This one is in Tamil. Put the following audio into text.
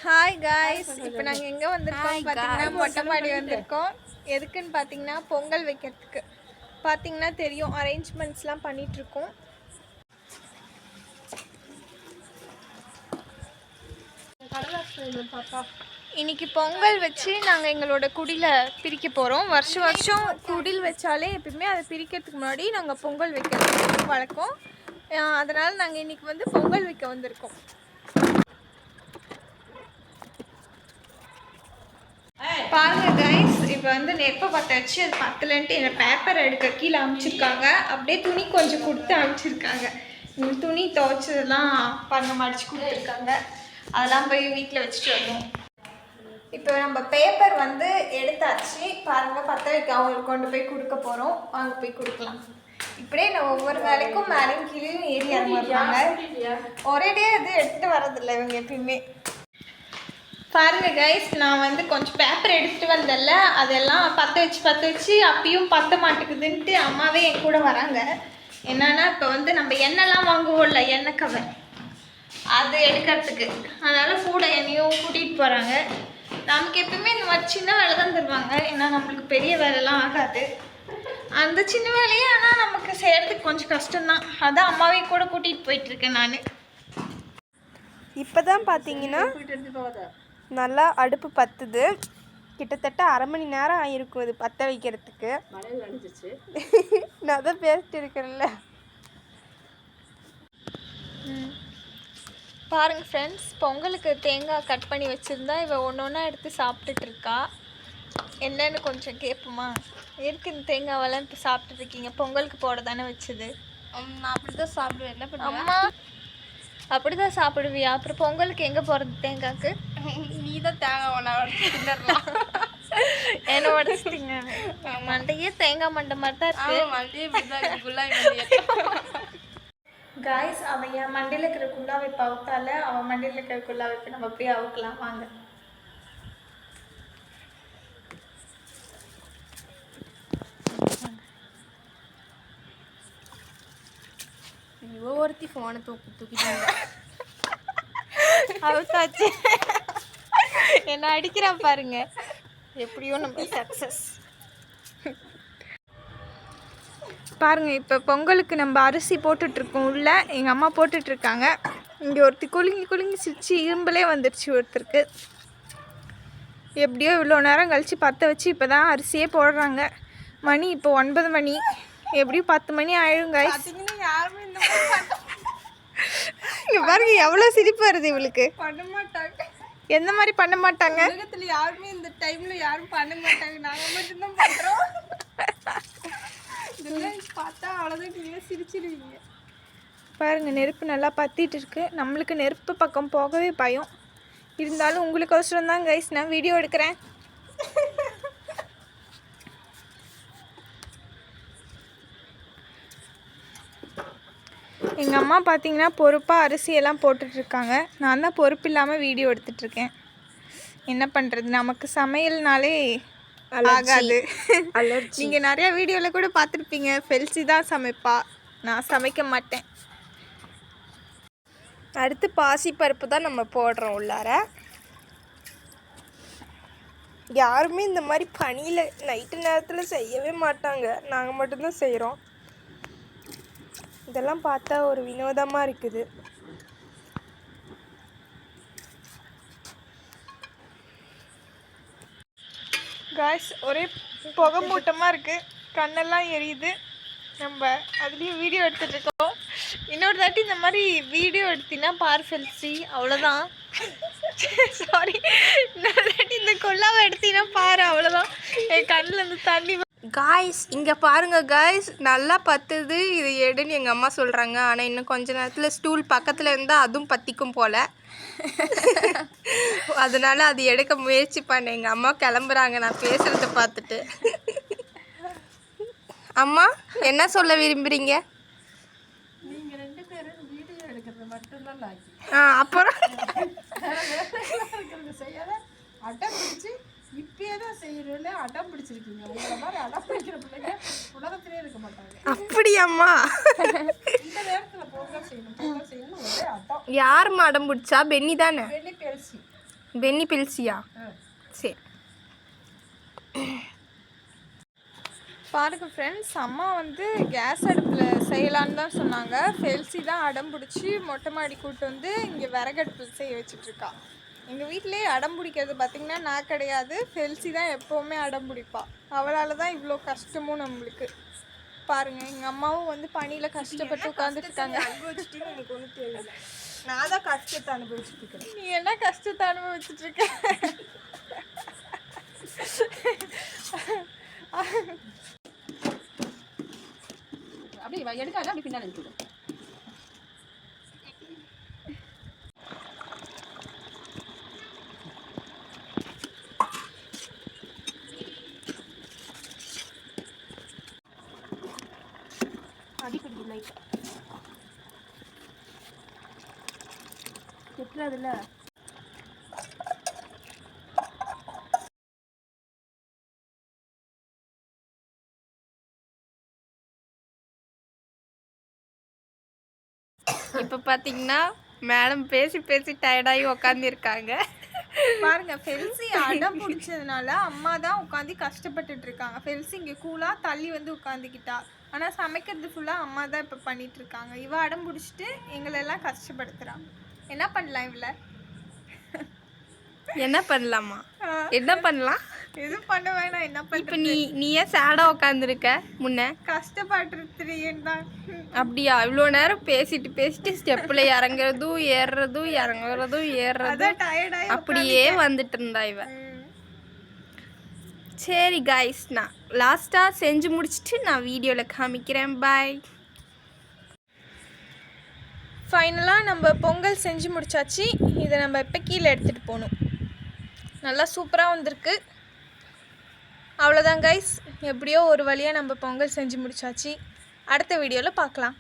ஹாய் காய்ஸ், இப்போ நாங்கள் எங்கே வந்திருக்கோம் பார்த்தீங்கன்னா மொட்டை மாடி வந்திருக்கோம். எதுக்குன்னு பார்த்தீங்கன்னா பொங்கல் வைக்கிறதுக்கு. பார்த்தீங்கன்னா தெரியும், அரேஞ்ச்மெண்ட்ஸ்லாம் பண்ணிகிட்ருக்கோம். இன்னைக்கு பொங்கல் வச்சு நாங்கள் எங்களோட குடியில் பிரிக்க போகிறோம். வருஷம் குடில் வச்சாலே எப்பயுமே அதை பிரிக்கிறதுக்கு முன்னாடி நாங்கள் பொங்கல் வைக்கிறதுக்கு வழக்கம். அதனால் நாங்கள் இன்றைக்கி வந்து பொங்கல் வைக்க வந்திருக்கோம். பாருங்க கைஸ், இப்போ வந்து நெருப்பை பற்ற வச்சு அது பத்தலன்ட்டு என்னை பேப்பர் எடுக்க கீழே அனுப்பிச்சிருக்காங்க. அப்படியே துணி கொஞ்சம் கொடுத்து அனுப்பிச்சிருக்காங்க. துணி துவைச்சதெல்லாம் பண்ண மடிச்சு கொடுத்துருக்காங்க. அதெல்லாம் போய் வீட்டில் வச்சுட்டு வரணும். இப்போ நம்ம பேப்பர் வந்து எடுத்தாச்சு. பாருங்கள், பற்ற வைக்க அவங்களுக்கு கொண்டு போய் கொடுக்க போகிறோம். வாங்க போய் கொடுக்கலாம். இப்படியே நான் ஒவ்வொரு வேலைக்கும் மேலேயும் கீழேயும் ஏறி இறங்குறாங்க. ஒரே டே இது எடுத்துகிட்டு வரதில்லை இவங்க எப்பயுமே. பாருங்க கைஸ், நான் வந்து கொஞ்சம் பேப்பர் எடுத்துகிட்டு வந்தேன்ல, அதெல்லாம் பற்ற வச்சு அப்பயும் பற்ற மாட்டேங்குதுன்ட்டு அம்மாவே என் கூட வராங்க. என்னன்னா இப்போ வந்து நம்ம எண்ணெய்லாம் வாங்குவோம்ல, எண்ணெய் கவர், அது எடுக்கிறதுக்கு. அதனால் கூட என்னையும் கூட்டிகிட்டு போகிறாங்க. நமக்கு எப்பவுமே இந்த மாதிரி சின்ன வேலை தான் தருவாங்க. ஏன்னா நம்மளுக்கு பெரிய வேலைலாம் ஆகாது. அந்த சின்ன வேலையே ஆனால் நமக்கு செய்கிறதுக்கு கொஞ்சம் கஷ்டம்தான். அதான் அம்மாவே கூட கூட்டிகிட்டு போயிட்டுருக்கேன் நான். இப்போ தான் பார்த்தீங்கன்னா நல்லா அடுப்பு பத்துது. கிட்டத்தட்ட அரை மணி நேரம் ஆகிருக்கும் இது பற்ற வைக்கிறதுக்கு. நான் தான் பேசிட்டு இருக்கிறேன்ல. பாருங்க ஃப்ரெண்ட்ஸ், பொங்கலுக்கு தேங்காய் கட் பண்ணி வச்சுருந்தா இவ ஒன்று ஒன்றா எடுத்து சாப்பிட்டுட்டு இருக்கா. என்னன்னு கொஞ்சம் கேட்போமா? எதுக்கு இந்த தேங்காவெல்லாம் இப்போ சாப்பிட்டுட்டு இருக்கீங்க? பொங்கலுக்கு போட தானே வச்சுது. நான் அப்படி தான் சாப்பிடுவேன். என்ன பண்ணுவேன்? அம்மா அப்படி தான் சாப்பிடுவியா? அப்புறம் பொங்கலுக்கு எங்கே போகிறது தேங்காய்க்கு? நீ தான் தேங்காய் ஒன்றா தின்னலாம். என்ன உடச்சிட்டிங்க? மண்டையே தேங்காய் மண்டை மாதிரி தான் இருக்கு. மண்டையே காய்ஸ், அவன் என் மண்டையில் இருக்கிற குல்லாவை பவுத்தால அவன் மண்டையில் இருக்கிற குல்லாவைக்கு நம்ம போய் அவுக்கலாம் வாங்க. ஒவ்வொருத்தி ஃபோனை தூக்கிட்டு அவுத்தாச்சு. என்ன அடிக்கிறான் பாருங்க. எப்படியோ நம்ம சக்ஸஸ். பாருங்க, இப்போ பொங்கலுக்கு நம்ம அரிசி போட்டுட்ருக்கோம். உள்ள எங்கள் அம்மா போட்டுட்ருக்காங்க. இங்கே ஒருத்தி குலுங்கி சிரிச்சு இரும்பலே வந்துடுச்சு ஒருத்தருக்கு. எப்படியோ இவ்வளோ நேரம் கழித்து பற்ற வச்சு இப்போ தான் அரிசியே போடுறாங்க. மணி இப்போ 9 மணி. எப்படியும் 10 மணி ஆயிடுங்க. யாருமே இந்த இங்கே பாருங்க, எவ்வளோ சிரிப்பு வருது இவளுக்கு. பண்ண மாட்டாங்க. எந்த மாதிரி பண்ண மாட்டாங்க? உலகத்தில் யாருமே இந்த டைமில் யாரும் பண்ண மாட்டாங்க. நாங்கள் மட்டும்தான் பண்ணுறோம். இதெல்லாம் பார்த்தா அவ்வளோதான், நீங்கள் சிரிச்சிருவீங்க. பாருங்க, நெருப்பு நல்லா பற்றிட்டு இருக்கு. நம்மளுக்கு நெருப்பு பக்கம் போகவே பயம். இருந்தாலும் உங்களுக்கு அவசரம் தான் கைஸ், நான் வீடியோ எடுக்கிறேன். எங்கள் அம்மா பார்த்தீங்கன்னா பொறுப்பாக அரிசியெல்லாம் போட்டுட்ருக்காங்க. நான் தான் பொறுப்பு இல்லாமல் வீடியோ எடுத்துட்ருக்கேன். என்ன பண்ணுறது, நமக்கு சமையல்னாலே ஆகாது. நீங்கள் நிறையா வீடியோவில் கூட பார்த்துருப்பீங்க, ஃபெல்சி தான் சமைப்பா, நான் சமைக்க மாட்டேன். அடுத்து பாசி பருப்பு தான் நம்ம போடுறோம் உள்ளார. யாருமே இந்த மாதிரி பனியில் நைட்டு நேரத்தில் செய்யவே மாட்டாங்க. நாங்கள் மட்டும்தான் செய்கிறோம். இதெல்லாம் பார்த்தா ஒரு வினோதமாக இருக்குது. காய்ஸ், ஒரே புகை மூட்டமாக இருக்குது. கண்ணெல்லாம் எரியுது. நம்ம அதுலேயும் வீடியோ எடுத்துகிட்ருக்கோம். இன்னொரு தாட்டி இந்த மாதிரி வீடியோ எடுத்தினா பார் ஃபெல்சி, அவ்வளோதான். சாரி, இன்னொரு தாட்டி இந்த கொல்லாவை எடுத்தினா பாரு, அவ்வளோதான். என் கண்ணில் இருந்து தண்ணி. காய்ஸ், இங்கே பாருங்கள் காய்ஸ், நல்லா பத்துது. இது எடுன்னு எங்கள் அம்மா சொல்கிறாங்க. ஆனால் இன்னும் கொஞ்ச நேரத்தில் ஸ்டூல் பக்கத்தில் இருந்தால் அதுவும் பற்றிக்கும் போல். அதனால அது எடுக்க முயற்சி பண்ணேன். எங்கள் அம்மா கிளம்புறாங்க நான் பேசுகிறத பார்த்துட்டு. அம்மா என்ன சொல்ல விரும்புகிறீங்க? நீங்கள் 2 பேரும் வீடியோ எடுக்கிறது மட்டும்தான். அப்புறம் செய்யாத அடம் பிடிச்சி இப்பயே தான் செய்யணும்னு அடம் பிடிச்சிருக்கீங்க. உங்களை மாதிரி அடம் பிடிக்கிற பிள்ளைங்க உலகத்திலே இருக்க மாட்டாங்க. அப்படியாம்மா? இந்த நேரத்தில் பொங்கல் செய்யணும் ஒரே அடம். யார் அடம் பிடிச்சா? பென்னி தானே. பென்னி பெருசி. பென்னி பெல்சியா சரி. பாருங்க ஃப்ரெண்ட்ஸ், அம்மா வந்து கேஸ் அடுப்பில் செய்யலான்னு தான் சொன்னாங்க. ஃபெல்சி தான் அடம் பிடிச்சி மொட்டை மாடி கூட்டு வந்து இங்கே விறகடுப்பில் செய்ய வச்சிட்ருக்கா. எங்கள் வீட்டிலே அடம் பிடிக்கிறது பார்த்திங்கன்னா நான் கிடையாது, ஃபெல்சி தான் எப்போவுமே அடம் பிடிப்பா. அவளால் தான் இவ்வளோ கஷ்டமும் நம்மளுக்கு. பாருங்கள், எங்கள் அம்மாவும் வந்து பனியில் கஷ்டப்பட்டு உட்காந்துருக்காங்க. அனுபவிச்சுட்டு எனக்கு ஒன்றும் தெரியல. நான் தான் கஷ்டத்தை அனுபவிச்சுட்டு இருக்கேன். நீ என்ன கஷ்டத்தை அனுபவிச்சுட்ருக்க? அப்படி எடுக்காது, அப்படி பின்னாடி இருக்குது. அடிக்கடி லைட் கெட்டுறதுல இப்போ பார்த்தீங்கன்னா மேடம் பேசி பேசி டயர்டாகி உக்காந்துருக்காங்க. பாருங்க, ஃபெல்சி அடம் பிடிச்சதுனால அம்மா தான் உட்காந்து கஷ்டப்பட்டுட்டு இருக்காங்க. ஃபெல்சி இங்கே கூலாக தள்ளி வந்து உட்காந்துக்கிட்டா. ஆனால் சமைக்கிறது ஃபுல்லாக அம்மா தான் இப்போ பண்ணிட்டு இருக்காங்க. இவ அடம் பிடிச்சிட்டு எங்களெல்லாம் கஷ்டப்படுத்துகிறாங்க. என்ன பண்ணலாம் இவளை? என்ன பண்ணலாமா? என்ன பண்ணலாம்? எதுவும் பண்ண வேணாம். என்ன இப்போ பண்ண? நீ ஏன் சேடாக உட்காந்துருக்க? முன்ன கஷ்டப்பட்டுருத்துறேன்னு தான். அப்படியா? இவ்வளோ நேரம் பேசிட்டு ஸ்டெப்பில் இறங்குறதும் ஏறுறதும் ஏறுறதும் அதான் டயர்டாகி அப்படியே வந்துட்டு இருந்தா இவ. சரி காய்ஸ், நான் லாஸ்ட்டாக செஞ்சு முடிச்சுட்டு நான் வீடியோவில் காமிக்கிறேன். பாய். ஃபைனலாக நம்ம பொங்கல் செஞ்சு முடிச்சாச்சு. இதை நம்ம இப்போ கீழே எடுத்துகிட்டு போகணும். நல்லா சூப்பராக வந்திருக்கு. அவ்வளோதான் கைஸ், எப்படியோ ஒரு வழியாக நம்ம பொங்கல் செஞ்சு முடிச்சாச்சு. அடுத்த வீடியோவில் பார்க்கலாம்.